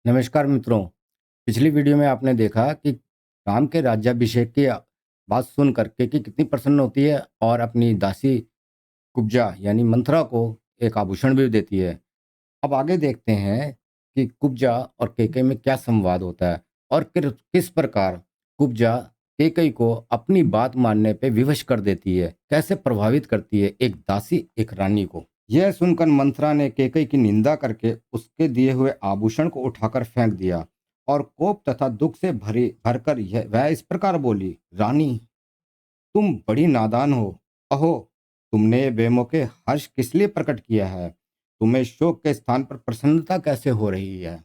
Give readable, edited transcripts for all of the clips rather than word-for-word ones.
नमस्कार मित्रों। पिछली वीडियो में आपने देखा कि राम के राज्याभिषेक की बात सुन करके कि कितनी प्रसन्न होती है और अपनी दासी कुब्जा यानी मंथरा को एक आभूषण भी देती है। अब आगे देखते हैं कि कुब्जा और केकई में क्या संवाद होता है और किस प्रकार कुब्जा केकई को अपनी बात मानने पे विवश कर देती है, कैसे प्रभावित करती है एक दासी एक रानी को। यह सुनकर मंथरा ने केकई की निंदा करके उसके दिए हुए आभूषण को उठाकर फेंक दिया और कोप तथा दुख से भरी भरकर वह इस प्रकार बोली, रानी, तुम बड़ी नादान हो। अहो, तुमने ये बेमौके हर्ष किस लिए प्रकट किया है? तुम्हें शोक के स्थान पर प्रसन्नता कैसे हो रही है?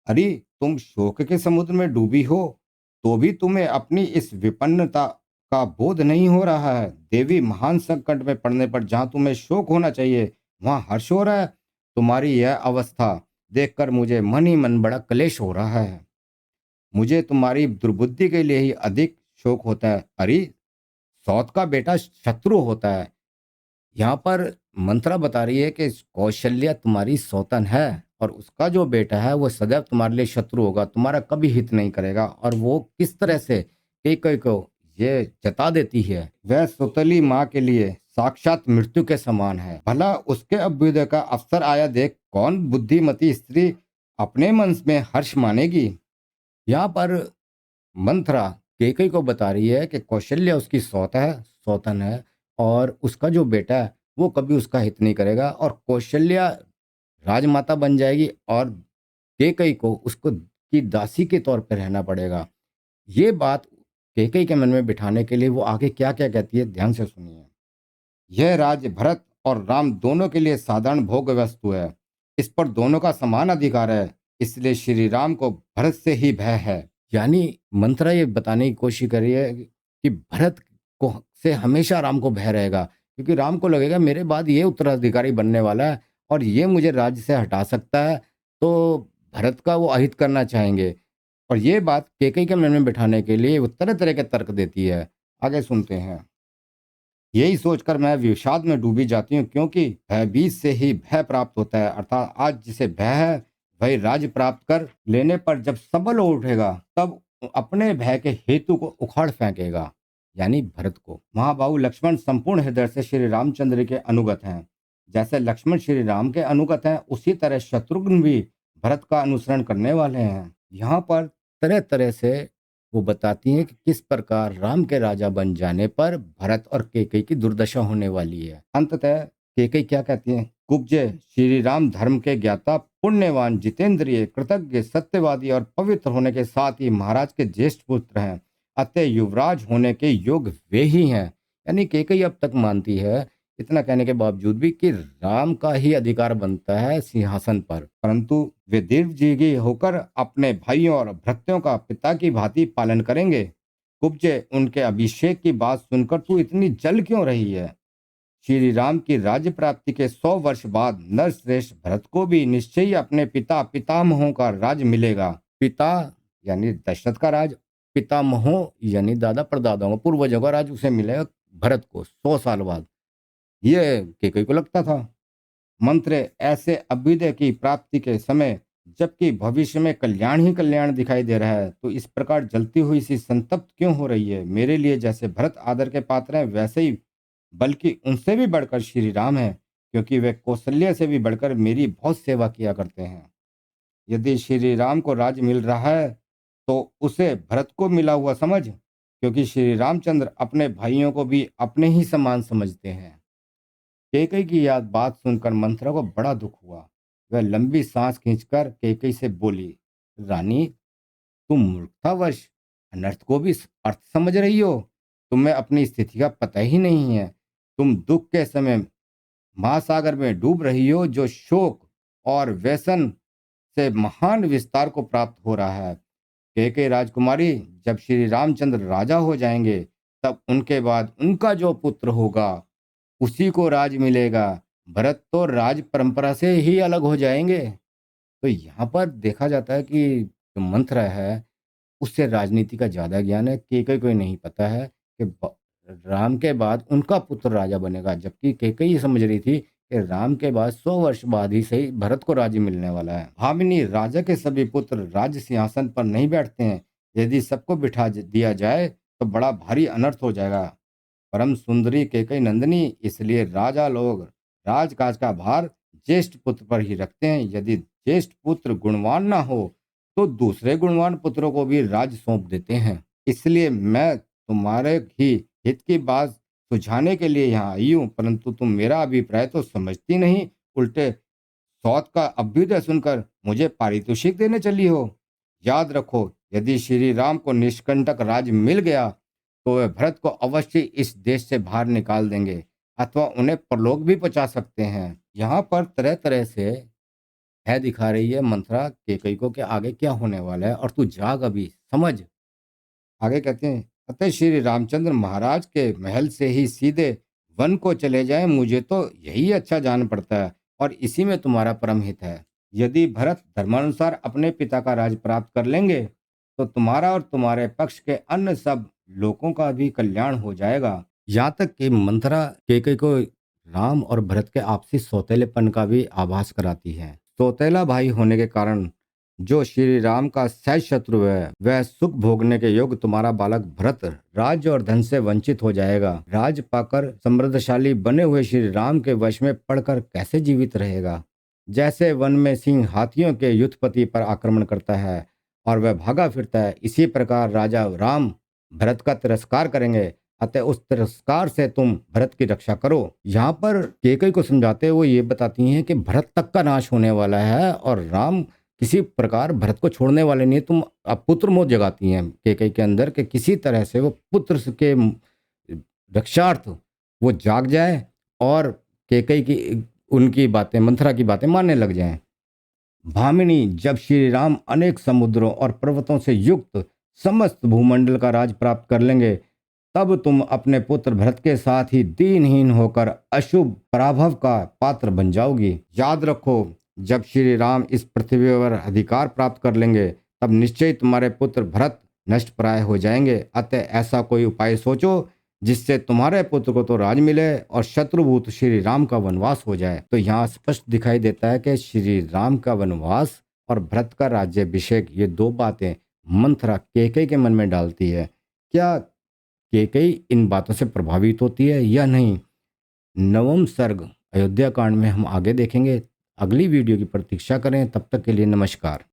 अरे, तुम शोक के समुद्र में डूबी हो, तो भी तुम्हें अपनी इस विपन्नता का बोध नहीं हो रहा है। देवी, महान संकट में पड़ने पर जहां तुम्हें शोक होना चाहिए, वहां हर्ष हो रहा है। तुम्हारी यह अवस्था देखकर मुझे मन ही मन बड़ा क्लेश हो रहा है। मुझे तुम्हारी दुर्बुद्धि के लिए ही अधिक शोक होता है। अरे, सौत का बेटा शत्रु होता है। यहाँ पर मंत्रा बता रही है कि कौशल्या तुम्हारी सौतन है और उसका जो बेटा है वो सदैव तुम्हारे लिए शत्रु होगा, तुम्हारा कभी हित नहीं करेगा। और वो किस तरह से केकई को ये जता देती है, वह सुतली माँ के लिए साक्षात मृत्यु के समान है। भला उसके अभ्युदय का अवसर आया देख कौन बुद्धिमती स्त्री अपने मन में हर्ष मानेगी। यहाँ पर मंथरा केकई को बता रही है कि कौशल्या उसकी सौतन है और उसका जो बेटा है वो कभी उसका हित नहीं करेगा और कौशल्या राजमाता बन जाएगी और केकई को उसको की दासी के तौर पर रहना पड़ेगा। ये बात केकई के मन में बिठाने के लिए वो आगे क्या क्या कहती है, ध्यान से सुनिए। यह राज्य भरत और राम दोनों के लिए साधारण भोग वस्तु है। इस पर दोनों का समान अधिकार है, इसलिए श्री राम को भरत से ही भय है। यानी मंत्रा ये बताने की कोशिश कर रही है कि भरत को से हमेशा राम को भय रहेगा, क्योंकि राम को लगेगा मेरे बाद ये उत्तराधिकारी बनने वाला है और ये मुझे राज्य से हटा सकता है, तो भरत का वो अहित करना चाहेंगे। और ये बात केकई के मन में बिठाने के लिए वो तरह तरह के तर्क देती है। आगे सुनते हैं। यही सोचकर मैं विषाद में डूबी जाती हूँ, क्योंकि भयभीत से ही भय प्राप्त होता है। अर्थात आज जिसे भय है वही राज्य प्राप्त कर लेने पर जब सबल हो उठेगा तब अपने भय के हेतु को उखाड़ फेंकेगा, यानी भरत को। महाबाहु लक्ष्मण संपूर्ण हृदय से श्री रामचंद्र के अनुगत हैं। जैसे लक्ष्मण श्री राम के अनुगत हैं, उसी तरह शत्रुघ्न भी भरत का अनुसरण करने वाले हैं। यहाँ पर तरह तरह से वो बताती हैं कि किस प्रकार राम के राजा बन जाने पर भरत और केकई की दुर्दशा होने वाली है। अंततः केकई क्या कहती हैं? कुब्जे श्री राम धर्म के ज्ञाता, पुण्यवान, जितेंद्रिय, कृतज्ञ, सत्यवादी और पवित्र होने के साथ ही महाराज के ज्येष्ठ पुत्र हैं। अतः युवराज होने के योग्य वे ही हैं। यानी केकई अब तक मानती है, इतना कहने के बावजूद भी, कि राम का ही अधिकार बनता है सिंहासन पर, परंतु वे दीर्घजीवी होकर अपने भाइयों और भ्रातृयों का पिता की भांति पालन करेंगे। कुब्जे, उनके अभिषेक की बात सुनकर तू इतनी जल क्यों रही है? श्री राम की राज्य प्राप्ति के 100 वर्ष बाद नरश्रेष्ठ भरत को भी निश्चय ही अपने पिता पितामहों का राज मिलेगा। पिता यानी दशरथ का राज, पितामहों यानी दादा परदादाओं पूर्वजों का राज उसे मिलेगा भरत को 100 साल बाद। ये केकई को लगता था। मंत्र ऐसे अभ्युदय की प्राप्ति के समय, जबकि भविष्य में कल्याण ही कल्याण दिखाई दे रहा है, तो इस प्रकार जलती हुई सी संतप्त क्यों हो रही है? मेरे लिए जैसे भरत आदर के पात्र हैं, वैसे ही बल्कि उनसे भी बढ़कर श्री राम है, क्योंकि वे कौशल्या से भी बढ़कर मेरी बहुत सेवा किया करते हैं। यदि श्री राम को राज मिल रहा है तो उसे भरत को मिला हुआ समझ, क्योंकि श्री रामचंद्र अपने भाइयों को भी अपने ही समान समझते हैं। केकई की याद बात सुनकर मंथरा को बड़ा दुख हुआ। वह लंबी सांस खींचकर केकई से बोली, रानी, तुम मूर्खतावश अनर्थ को भी अर्थ समझ रही हो। तुम्हें अपनी स्थिति का पता ही नहीं है। तुम दुख के समय महासागर में डूब रही हो, जो शोक और व्यसन से महान विस्तार को प्राप्त हो रहा है। कैकेयी राजकुमारी, जब श्री रामचंद्र राजा हो जाएंगे, तब उनके बाद उनका जो पुत्र होगा उसी को राज मिलेगा। भरत तो राज परंपरा से ही अलग हो जाएंगे। तो यहाँ पर देखा जाता है कि जो मंत्र है उससे राजनीति का ज्यादा ज्ञान है। केकई को नहीं पता है कि राम के बाद उनका पुत्र राजा बनेगा, जबकि केकई ये समझ रही थी कि राम के बाद 100 वर्ष बाद ही सही भरत को राज्य मिलने वाला है। भामिनी, राजा के सभी पुत्र राज्य सिंहासन पर नहीं बैठते हैं। यदि सबको बिठा दिया जाए तो बड़ा भारी अनर्थ हो जाएगा। परम सुंदरी कैकेयी नंदिनी, इसलिए राजा लोग राजकाज का भार ज्येष्ठ पुत्र पर ही रखते हैं। यदि ज्येष्ठ पुत्र गुणवान ना हो तो दूसरे गुणवान पुत्रों को भी राज सौंप देते हैं। इसलिए मैं तुम्हारे ही हित की बात सुझाने के लिए यहाँ आई हूँ, परंतु तुम मेरा अभिप्राय तो समझती नहीं, उल्टे सौत का अभ्युदय सुनकर मुझे पारितोषिक देने चली हो। याद रखो, यदि श्री राम को निष्कंटक राज्य मिल गया तो वे भरत को अवश्य इस देश से बाहर निकाल देंगे अथवा उन्हें परलोक भी पहुंचा सकते हैं। यहाँ पर तरह तरह से है दिखा रही है मंथरा केकई को कि आगे क्या होने वाला है, और तू जाग अभी समझ। आगे कहते हैं, अतः श्री रामचंद्र महाराज के महल से ही सीधे वन को चले जाएं, मुझे तो यही अच्छा जान पड़ता है और इसी में तुम्हारा परम हित है। यदि भरत धर्मानुसार अपने पिता का राज प्राप्त कर लेंगे तो तुम्हारा और तुम्हारे पक्ष के अन्य सब लोगों का भी कल्याण हो जाएगा। यहाँ तक कि मंथरा केकई को राम और भरत के आपसी सौतेलेपन का भी आभास कराती है। सौतेला भाई होने के कारण जो श्री राम का सहज शत्रु है, वह सुख भोगने के योग्य तुम्हारा बालक भरत राज्य और धन से वंचित हो जाएगा। राज पाकर समृद्धशाली बने हुए श्री राम के वश में पड़कर कैसे जीवित रहेगा। जैसे वन में सिंह हाथियों के युद्धपति पर आक्रमण करता है और वह भागा फिरता है, इसी प्रकार राजा राम भरत का तिरस्कार करेंगे। अतः उस तिरस्कार से तुम भरत की रक्षा करो। यहाँ पर केकई को समझाते हुए ये बताती हैं कि भरत तक का नाश होने वाला है और राम किसी प्रकार भरत को छोड़ने वाले नहीं। तुम अब पुत्र मोह जगाती हैं केकई के अंदर कि किसी तरह से वो पुत्र के रक्षार्थ वो जाग जाए और केकई की उनकी बातें, मंथरा की बातें मानने लग जाएं। भामिनी, जब श्री राम अनेक समुद्रों और पर्वतों से युक्त समस्त भूमंडल का राज प्राप्त कर लेंगे, तब तुम अपने पुत्र भरत के साथ ही दीनहीन होकर अशुभ पराभव का पात्र बन जाओगी। याद रखो, जब श्री राम इस पृथ्वी पर अधिकार प्राप्त कर लेंगे तब निश्चय तुम्हारे पुत्र भरत नष्ट प्राय हो जाएंगे। अतः ऐसा कोई उपाय सोचो जिससे तुम्हारे पुत्र को तो राज मिले और शत्रुभूत श्री राम का वनवास हो जाए। तो यहाँ स्पष्ट दिखाई देता है कि श्री राम का वनवास और भरत का राज्याभिषेक, ये दो बातें मंथरा केकई के मन में डालती है। क्या केकई इन बातों से प्रभावित होती है या नहीं? नवम सर्ग अयोध्या कांड में हम आगे देखेंगे। अगली वीडियो की प्रतीक्षा करें। तब तक के लिए नमस्कार।